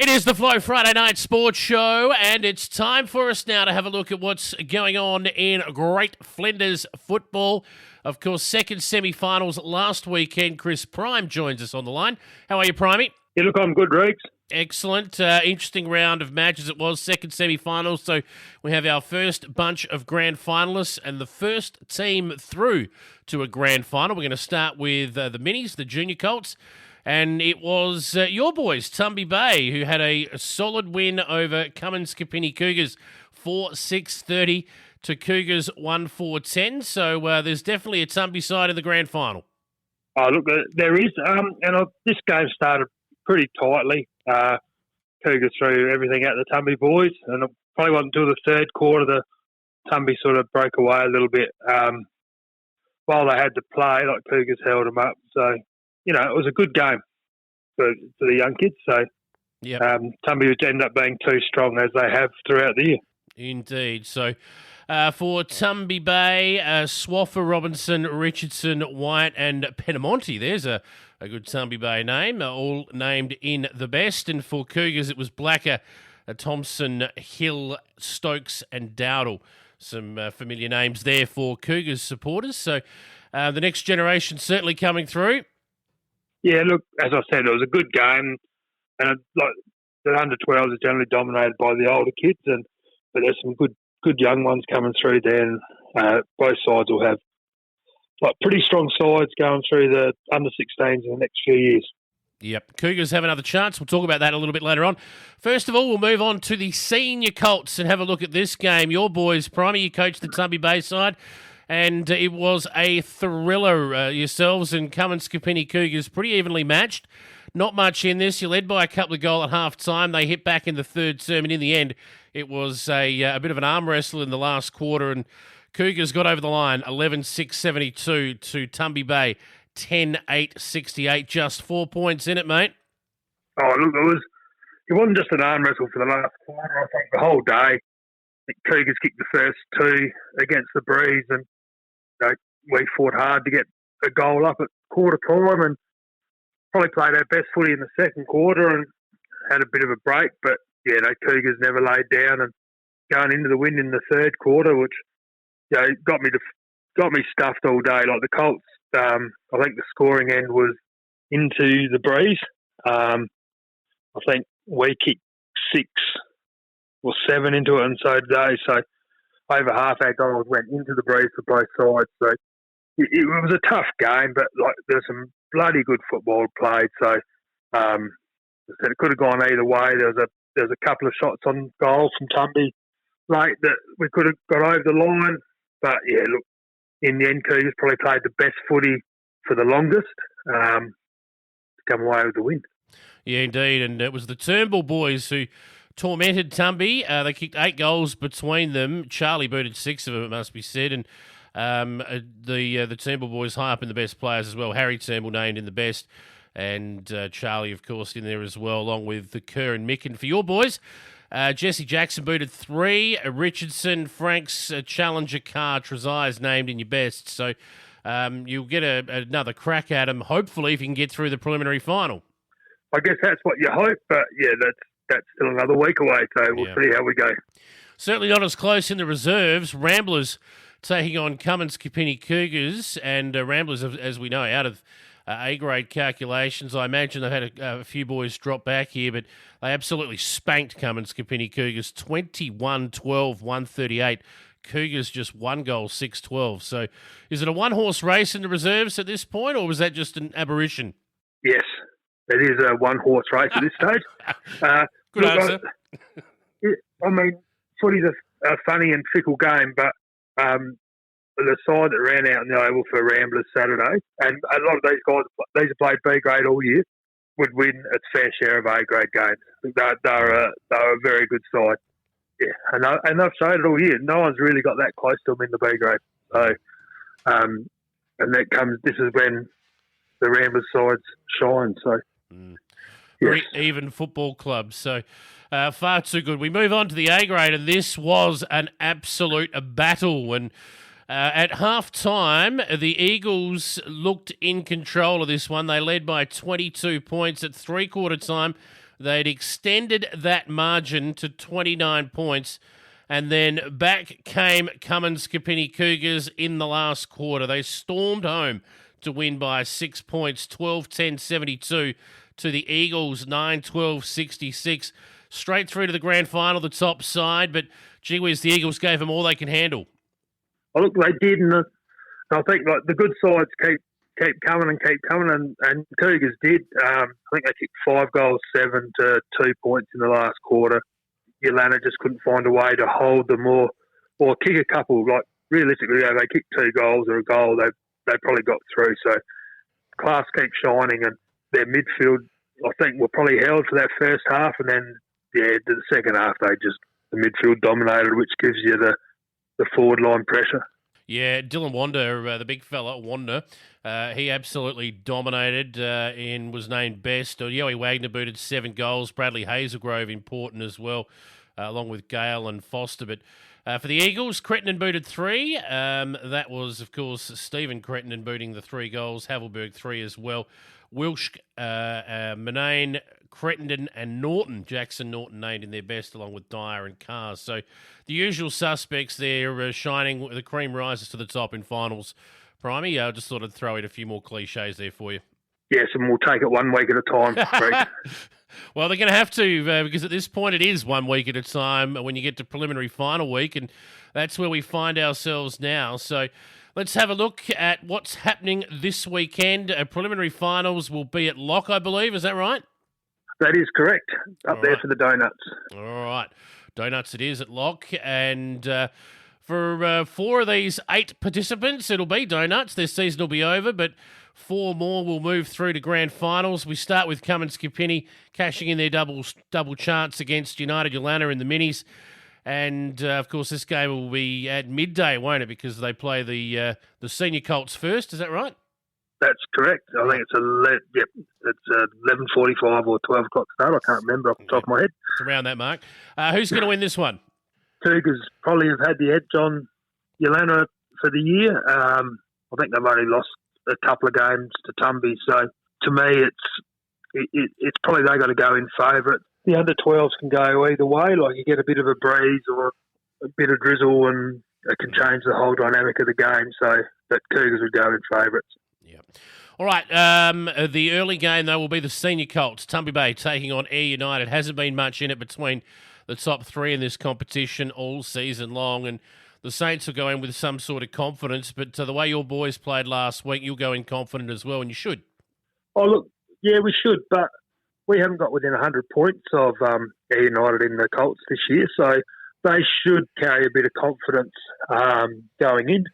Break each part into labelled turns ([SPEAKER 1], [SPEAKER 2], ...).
[SPEAKER 1] It is the Flow Friday Night Sports Show, and it's time for us now to have a look at what's going on in Great Flinders football. Of course, second semi-finals last weekend. Chris Prime joins us on the line. How are you, Primey?
[SPEAKER 2] Yeah, look, I'm good, Reeks.
[SPEAKER 1] Excellent. Interesting round of matches it was, second semi-finals. So we have our first bunch of grand finalists and the first team through to a grand final. We're going to start with the Minis, the Junior Colts. And it was your boys, Tumby Bay, who had a solid win over Cummins Kapini Cougars, 4-6-30 to Cougars 1-4-10. So there's definitely a Tumby side in the grand final.
[SPEAKER 2] Oh, look, there is. This game started pretty tightly. Cougars threw everything at the Tumby boys, and it probably wasn't until the third quarter the Tumby sort of broke away a little bit. While they had to play, like Cougars held them up. So, you know, it was a good game for the young kids. So,
[SPEAKER 1] yep.
[SPEAKER 2] Tumby ended up being too strong as they have throughout the year.
[SPEAKER 1] Indeed. So, for Tumby Bay, Swaffer, Robinson, Richardson, White and Penamonte. There's a good Tumby Bay name, all named in the best. And for Cougars, it was Blacker, Thompson, Hill, Stokes and Dowdle. Some familiar names there for Cougars supporters. So, the next generation certainly coming through.
[SPEAKER 2] Yeah, look, as I said, it was a good game. And like the under-12s are generally dominated by the older kids, but there's some good young ones coming through there, and both sides will have like pretty strong sides going through the under-16s in the next few years.
[SPEAKER 1] Yep, Cougars have another chance. We'll talk about that a little bit later on. First of all, we'll move on to the Senior Colts and have a look at this game. Your boys, Primer, you coached the Tumby Bay side, and it was a thriller. Yourselves and Cummins Kapini Cougars pretty evenly matched. Not much in this. You led by a couple of goals at half-time. They hit back in the third term, and in the end, it was a bit of an arm wrestle in the last quarter, and Cougars got over the line 11-6-72 to Tumby Bay 10-8-68. Just 4 points in it, mate.
[SPEAKER 2] Oh, look, it wasn't just an arm wrestle for the last quarter. I think the whole day, Cougars kicked the first two against the Breeze, and we fought hard to get a goal up at quarter time, and probably played our best footy in the second quarter and had a bit of a break. But yeah, Cougars never laid down, and going into the win in the third quarter, which got me stuffed all day. Like the Colts, I think the scoring end was into the Breeze. I think we kicked 6 or 7 into it, and so did they. So over half our goals went into the Breeze for both sides. So it was a tough game, but like there's some bloody good football played. So I said it could have gone either way. There was a couple of shots on goal from Tumby late that we could have got over the line. But yeah, look, in the end, Cougars probably played the best footy for the longest to come away with the win. Yeah,
[SPEAKER 1] indeed. And it was the Turnbull boys who tormented Tumby. They kicked 8 goals between them. Charlie booted 6 of them, it must be said. And the Turnbull boys high up in the best players as well. Harry Turnbull named in the best. And Charlie, of course, in there as well, along with the Kerr and Mick. And for your boys, Jesse Jackson booted 3. Richardson, Franks, Challenger, Carr, Trezise named in your best. So you'll get another crack at him, hopefully, if you can get through the preliminary final.
[SPEAKER 2] I guess that's what you hope, but yeah, that's still another week away, so we'll see how we go.
[SPEAKER 1] Certainly not as close in the reserves. Ramblers taking on Cummins Kapini Cougars, and Ramblers, as we know, out of A-grade calculations. I imagine they've had a few boys drop back here, but they absolutely spanked Cummins Kapini Cougars 21-12, 138. Cougars just 1 goal, 6-12. So is it a one-horse race in the reserves at this point, or was that just an aberration?
[SPEAKER 2] Yes, it is a one-horse race at this stage.
[SPEAKER 1] Good answer.
[SPEAKER 2] I mean, footy's a funny and fickle game, but the side that ran out in the Oval for Ramblers Saturday, and a lot of these guys, these have played B grade all year, would win its fair share of A grade games. They're a very good side. Yeah, and they've showed it all year. No one's really got that close to them in the B grade. So, and this is when the Ramblers sides shine. So,
[SPEAKER 1] very even football club. So, far too good. We move on to the A grade, and this was an absolute battle. And at half-time, the Eagles looked in control of this one. They led by 22 points at three-quarter time. they'd extended that margin to 29 points. And then back came Cummins Kapini Cougars in the last quarter. They stormed home to win by 6 points, 12-10-72 to the Eagles, 9-12-66. Straight through to the grand final, the top side. But, gee whiz, the Eagles gave them all they can handle.
[SPEAKER 2] Oh, look, they did. And I think like the good sides keep coming, and Cougars did. I think they kicked 5 goals, 7 to 2 points in the last quarter. Yolanda just couldn't find a way to hold them or kick a couple. Like realistically, they kicked 2 goals or a goal, they probably got through. So class keeps shining, and their midfield, I think, were probably held for that first half, and then the second half the midfield dominated, which gives you the forward line pressure.
[SPEAKER 1] Yeah, Dylan Wander, the big fella, Wander, he absolutely dominated and was named best. Yowie Wagner booted 7 goals. Bradley Hazelgrove important as well, along with Gale and Foster. But for the Eagles, Crittenden booted 3. That was, of course, Stephen Crittenden booting the 3 goals. Havelberg 3 as well. Wilsh, Manane, Crittenden and Norton. Jackson Norton named in their best along with Dyer and Cars. So the usual suspects there shining. The cream rises to the top in finals. Primey, I just thought I'd throw in a few more cliches there for you.
[SPEAKER 2] Yes, and we'll take it 1 week at a time.
[SPEAKER 1] Well, they're going to have to because at this point it is 1 week at a time when you get to preliminary final week, and that's where we find ourselves now. So let's have a look at what's happening this weekend. Preliminary finals will be at Lock, I believe. Is that right?
[SPEAKER 2] That is correct. Up
[SPEAKER 1] All
[SPEAKER 2] there
[SPEAKER 1] right.
[SPEAKER 2] for the donuts.
[SPEAKER 1] All right. Donuts it is at Lock. And for 4 of these 8 participants, it'll be donuts. Their season will be over, but 4 more will move through to grand finals. We start with Cummins Kapini cashing in their double chance against United Yolanda in the minis. And, of course, this game will be at midday, won't it? Because they play the senior Colts first. Is that right?
[SPEAKER 2] That's correct. I think it's 11:45 or 12 o'clock start. I can't remember off the top of my head.
[SPEAKER 1] It's around that mark. Who's going to win this one?
[SPEAKER 2] Cougars probably have had the edge on Yolanda for the year. I think they've only lost a couple of games to Tumby. So to me, it's probably they're going to go in favourite. The under 12s can go either way. Like you get a bit of a breeze or a bit of drizzle, and it can change the whole dynamic of the game. So that Cougars would go in favourites.
[SPEAKER 1] Yeah. All right. The early game, though, will be the senior Colts. Tumby Bay taking on Air United. Hasn't been much in it between the top 3 in this competition all season long. And the Saints will go in with some sort of confidence. But the way your boys played last week, you'll go in confident as well, and you should.
[SPEAKER 2] Oh, look, yeah, we should. But we haven't got within 100 points of Air United in the Colts this year. So they should carry a bit of confidence going in.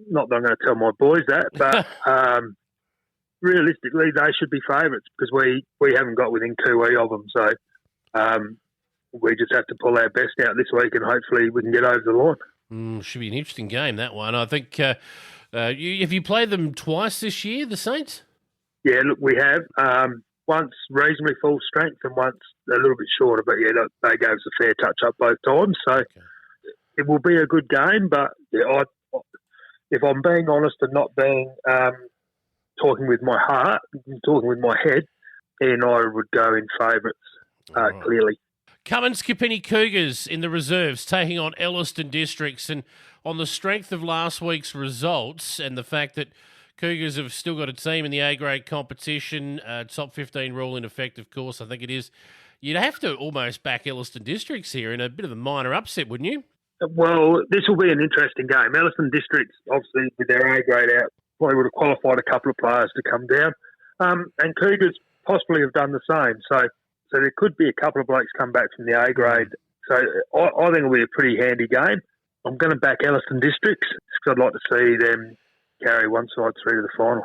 [SPEAKER 2] Not that I'm going to tell my boys that, but realistically, they should be favourites because we haven't got within 2 of them. So we just have to pull our best out this week, and hopefully we can get over the line.
[SPEAKER 1] Should be an interesting game, that one. I think, have you played them twice this year, the Saints?
[SPEAKER 2] Yeah, look, we have. Once reasonably full strength and once a little bit shorter, but yeah, look, they gave us a fair touch-up both times. So It will be a good game, but yeah, if I'm being honest and not being talking with my heart, talking with my head, Air United would go in favourites, clearly.
[SPEAKER 1] Cummins Kapini Cougars in the reserves taking on Elliston Districts, and on the strength of last week's results and the fact that Cougars have still got a team in the A-grade competition, top 15 rule in effect, of course, I think it is, you'd have to almost back Elliston Districts here in a bit of a minor upset, wouldn't you?
[SPEAKER 2] Well, this will be an interesting game. Elliston Districts, obviously, with their A-grade out, probably would have qualified a couple of players to come down. And Cougars possibly have done the same. So there could be a couple of blokes come back from the A-grade. So I think it'll be a pretty handy game. I'm going to back Elliston Districts because I'd like to see them carry one side through to the final.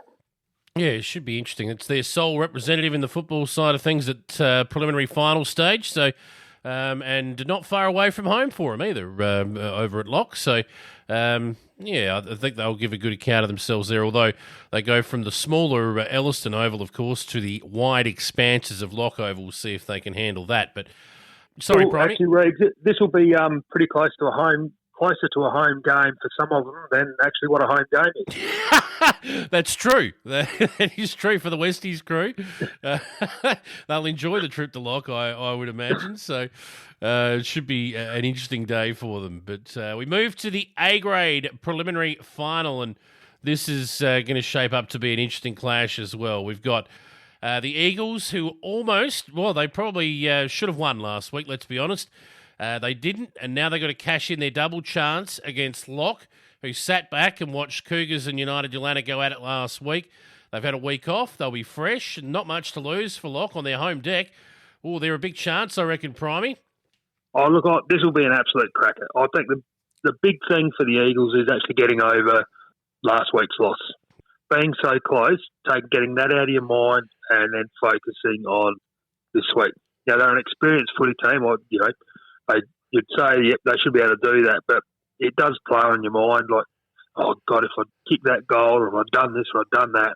[SPEAKER 1] Yeah, it should be interesting. It's their sole representative in the football side of things at preliminary final stage. So, and not far away from home for them either, over at Lock. So, yeah, I think they'll give a good account of themselves there, although they go from the smaller Elliston Oval, of course, to the wide expanses of Lock Oval. We'll see if they can handle that. But, sorry,
[SPEAKER 2] well,
[SPEAKER 1] Bronny.
[SPEAKER 2] actually, Reeves, this will be pretty close to a home closer to a home game for some of them than actually what a home game is.
[SPEAKER 1] That's true. That is true for the Westies crew. They'll enjoy the trip to Lock, I would imagine. So it should be an interesting day for them. But we move to the A-grade preliminary final, and this is going to shape up to be an interesting clash as well. We've got the Eagles, who they probably should have won last week, let's be honest. They didn't, and now they've got to cash in their double chance against Lock, who sat back and watched Cougars and United Atlanta go at it last week. They've had a week off. They'll be fresh. Not much to lose for Lock on their home deck. Oh, they're a big chance, I reckon, Primey.
[SPEAKER 2] Oh, look, this will be an absolute cracker. I think the big thing for the Eagles is actually getting over last week's loss. Being so close, getting that out of your mind and then focusing on this week. They're an experienced footy team. You'd say, yep, they should be able to do that, but it does play on your mind, like, oh, God, if I kick that goal or if I've done this or I've done that,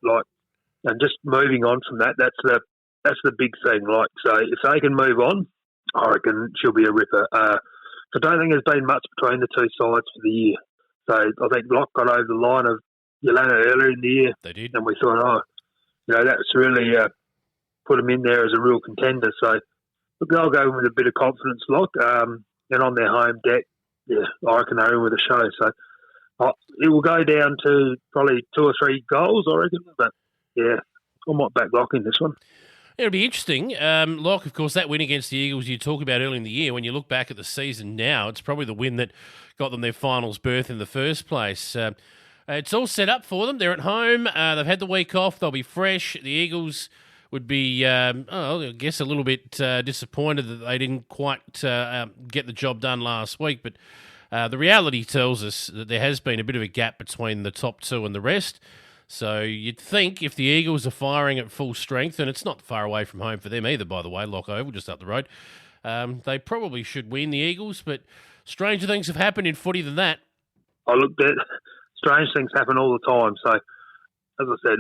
[SPEAKER 2] and just moving on from that, that's the big thing. So if they can move on, I reckon she'll be a ripper. I don't think there's been much between the two sides for the year. So I think Lock got over the line of Atlanta earlier in the year.
[SPEAKER 1] They did.
[SPEAKER 2] And we thought, that's really put them in there as a real contender. So look, they'll go in with a bit of confidence, Lock. And on their home deck, I reckon they're in with a show. So it will go down to probably 2 or 3 goals, I reckon. But, I might back Lock in this one.
[SPEAKER 1] It'll be interesting. Lock, of course, that win against the Eagles you talk about early in the year, when you look back at the season now, it's probably the win that got them their finals berth in the first place. It's all set up for them. They're at home. They've had the week off. They'll be fresh. The Eagles would be, I guess, a little bit disappointed that they didn't quite get the job done last week. But the reality tells us that there has been a bit of a gap between the top two and the rest. So you'd think if the Eagles are firing at full strength, and it's not far away from home for them either, by the way, Lock Oval, just up the road, they probably should win, the Eagles. But stranger things have happened in footy than that.
[SPEAKER 2] I looked at strange things happen all the time. So, as I said,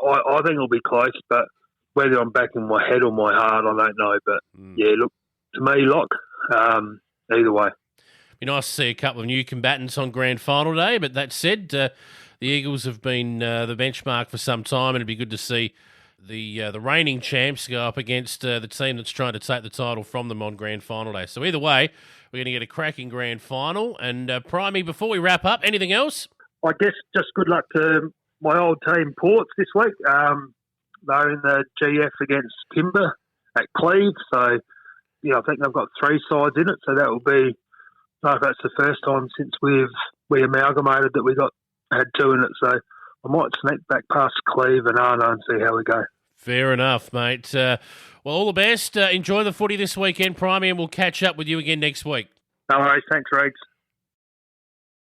[SPEAKER 2] I think it'll be close, but whether I'm back in my head or my heart, I don't know. But, look, to me, Lock, either way.
[SPEAKER 1] Be nice to see a couple of new combatants on grand final day, but that said, the Eagles have been the benchmark for some time, and it'd be good to see the reigning champs go up against the team that's trying to take the title from them on grand final day. So either way, we're going to get a cracking grand final. And Primey, before we wrap up, anything else?
[SPEAKER 2] I guess just good luck to my old team, Ports, this week. They're in the GF against Kimber at Cleve. So, I think they've got 3 sides in it. So that will be, I don't know if that's the first time since we amalgamated that we had 2 in it. So I might sneak back past Cleve and Arno and see how we go.
[SPEAKER 1] Fair enough, mate. Well, all the best. Enjoy the footy this weekend, Primey, and we'll catch up with you again next week.
[SPEAKER 2] No worries. Thanks, Regs.